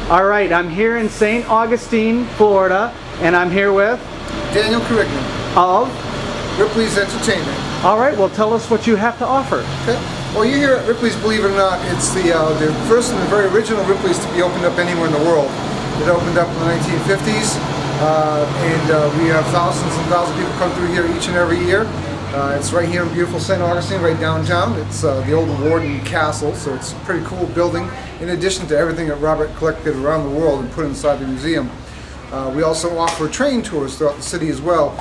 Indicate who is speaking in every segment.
Speaker 1: All right, I'm here in St. Augustine, Florida, and I'm here with
Speaker 2: Daniel Carignan
Speaker 1: of
Speaker 2: Ripley's Entertainment.
Speaker 1: All right, well, tell us what you have to offer.
Speaker 2: Okay. Well, you're here at Ripley's, believe it or not, it's the first and the very original Ripley's to be opened up anywhere in the world. It opened up in the 1950s, and we have thousands and thousands of people come through here each and every year. It's right here in beautiful St. Augustine, right downtown. It's the old Warden Castle, so it's a pretty cool building, in addition to everything that Robert collected around the world and put inside the museum. We also offer train tours throughout the city as well.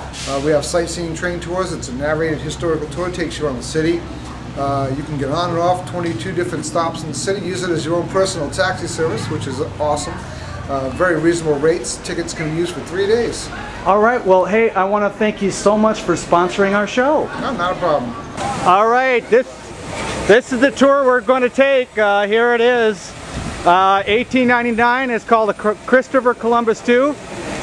Speaker 2: We have sightseeing train tours. It's a narrated historical tour. It takes you around the city. You can get on and off 22 different stops in the city. Use it as your own personal taxi service, which is awesome. Very reasonable rates. Tickets can be used for 3 days.
Speaker 1: All right, well, hey, I want to thank you so much for sponsoring our show.
Speaker 2: No, not a problem.
Speaker 1: All right, this is the tour we're going to take. Here it is. 1899. It's called the Christopher Columbus II.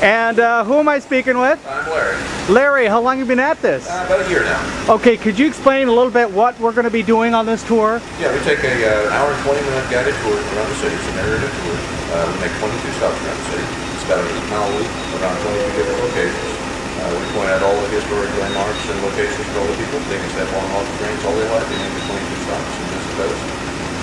Speaker 1: And who am I speaking with?
Speaker 3: I'm Larry.
Speaker 1: Larry, how long have you been at this?
Speaker 3: About a year now.
Speaker 1: Okay, could you explain a little bit what we're going to be doing on this tour?
Speaker 3: Yeah, we take an hour and 20-minute guided tour around the city. It's a narrative tour. We make 22 stops around the city. It's about an 8-mile loop around 22 different locations. We point out all the historic landmarks and locations for all the people. They can step on and off the trains all they like. They make the 22 stops and visit those.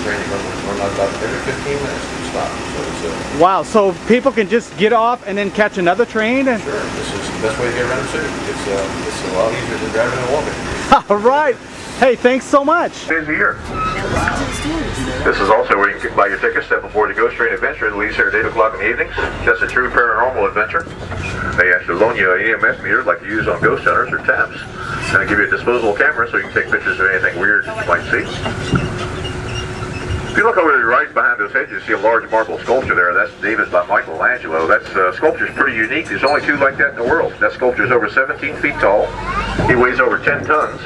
Speaker 3: Train run about every 15 minutes to stop. So it's
Speaker 1: wow, so people can just get off and then catch another train?
Speaker 3: Sure, this is the best way to get around the city. It's a lot easier than driving and walking.
Speaker 1: All right. Hey, thanks so much.
Speaker 4: Days a year. This is also where you can buy your tickets, step aboard the Ghost Train Adventure. It leaves here at 8 o'clock in the evenings. Just a true paranormal adventure. They actually loan you an EMS meter like you use on ghost hunters or taps. And they give you a disposable camera so you can take pictures of anything weird that you might see. If you look over to the right behind those hedges, you see a large marble sculpture there. That's David by Michelangelo. That sculpture's pretty unique. There's only 2 like that in the world. That sculpture's over 17 feet tall. He weighs over 10 tons.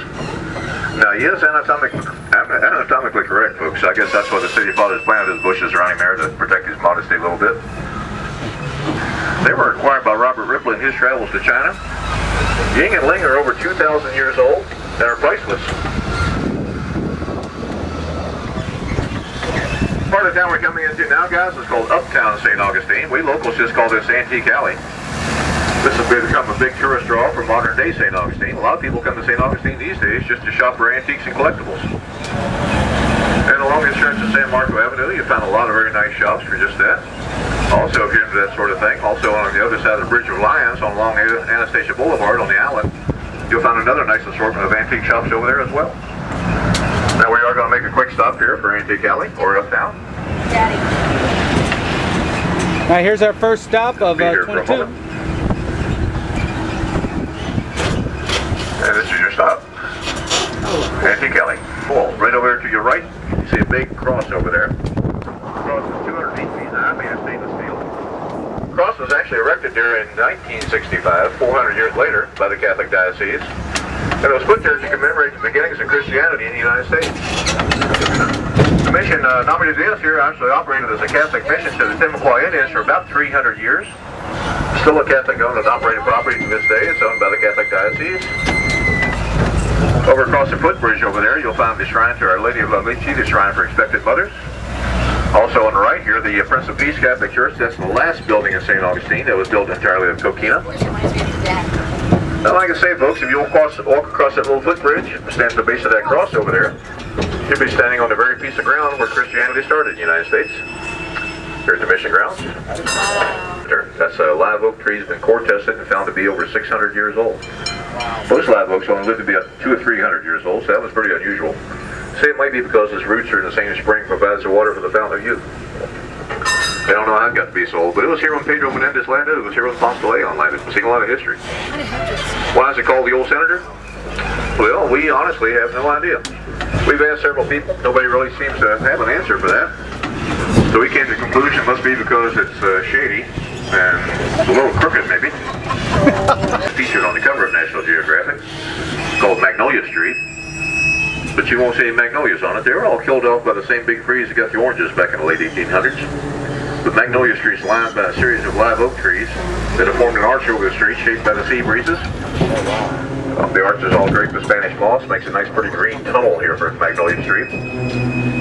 Speaker 4: Now, he is anatomically correct, folks. I guess that's why the city fathers planted his bushes around him there to protect his modesty a little bit. They were acquired by Robert Ripley in his travels to China. Ying and Ling are over 2,000 years old and are priceless. Part of the town we're coming into now, guys, is called Uptown St. Augustine. We locals just call this Antique Alley. This has become a big tourist draw for modern-day St. Augustine. A lot of people come to St. Augustine these days just to shop for antiques and collectibles. And along the stretch of San Marco Avenue, you find a lot of very nice shops for just that. Also, if you're into that sort of thing, also on the other side of the Bridge of Lions, on along Anastasia Boulevard on the island, you'll find another nice assortment of antique shops over there as well. Now we are going to make a quick stop here for Antique Alley or Uptown.
Speaker 5: Daddy.
Speaker 1: Now here's our first stop of 22.
Speaker 4: And this is your stop. Antique Alley. Cool. Right over there to your right, you see a big cross over there. The cross is 208 feet high, made of stainless steel. The cross was actually erected there in 1965, 400 years later, by the Catholic Diocese. And it was put there to commemorate the beginnings of Christianity in the United States. The mission nominated here actually operated as a Catholic mission to the Timucua Indians for about 300 years. Still a Catholic-owned and operated property to this day. It's owned by the Catholic Diocese. Over across the footbridge over there, you'll find the shrine to Our Lady of Alici, the shrine for expected mothers. Also on the right here, the Prince of Peace Catholic Church. That's the last building in St. Augustine that was built entirely of coquina. Now, like I say, folks, if you walk across that little footbridge, stand at the base of that cross over there, you'll be standing on the very piece of ground where Christianity started in the United States. Here's the mission grounds. That's live oak trees, been core tested and found to be over 600 years old. Most live oaks only live to be 200 or 300 years old, so that was pretty unusual. Say it might be because its roots are in the same spring provides the water for the fountain of youth. They don't know how it got to be so old, but it was here when Pedro Menendez landed. It was here when Ponce de Leon landed. We've seen a lot of history. Why is it called the Old Senator? Well, we honestly have no idea. We've asked several people. Nobody really seems to have an answer for that. So we came to the conclusion it must be because it's shady and a little crooked, maybe. Featured on the cover of National Geographic. It's called Magnolia Street. But you won't see any magnolias on it. They were all killed off by the same big freeze that got the oranges back in the late 1800s. But Magnolia Street is lined by a series of live oak trees that have formed an arch over the street shaped by the sea breezes. The arch is all draped with Spanish moss, makes a nice pretty green tunnel here for Magnolia Street.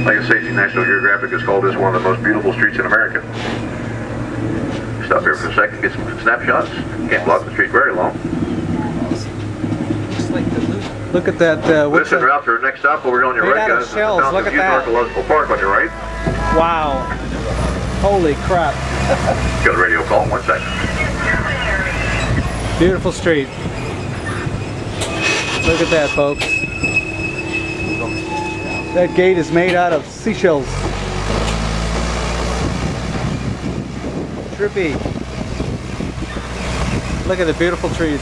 Speaker 4: Like I say, National Geographic has called this one of the most beautiful streets in America. Stop here for a second, get some snapshots. Can't block the street very long.
Speaker 1: Look at that.
Speaker 4: This is route to our next stop over here on your right, guys.
Speaker 1: Shells. Look at that.
Speaker 4: Archaeological Park on your right.
Speaker 1: Wow. Holy crap.
Speaker 4: Got a radio call, 1 second.
Speaker 1: Beautiful street. Look at that, folks. That gate is made out of seashells. Trippy. Look at the beautiful trees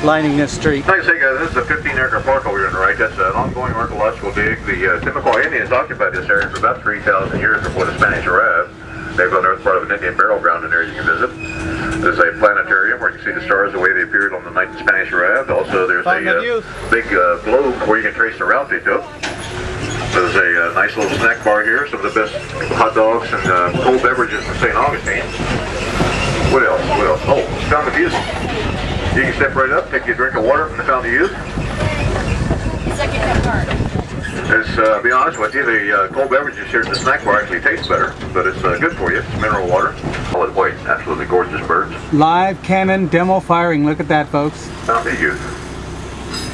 Speaker 1: lining this street.
Speaker 4: Like I say, guys, this is a 15-acre park over here on the right. That's an ongoing archaeological dig. The Timacoa Indians occupied this area for about 3,000 years before the Spanish arrived. They've unearthed part of an Indian burial ground in there you can visit. There's a planetarium where you can see the stars the way they appeared on the night the Spanish arrived. Also, there's a big globe where you can trace the route they took. There's a nice little snack bar here, some of the best hot dogs and cold beverages from St. Augustine. What else? What else? Oh, Fountain of Youth. You can step right up, take you a drink of water from the Fountain of Youth.
Speaker 5: Second card.
Speaker 4: To be honest with you, the cold beverages here at the snack bar actually taste better, but it's good for you. It's mineral water. Solid white, absolutely gorgeous birds.
Speaker 1: Live cannon demo firing. Look at that, folks.
Speaker 4: Fountain of Youth.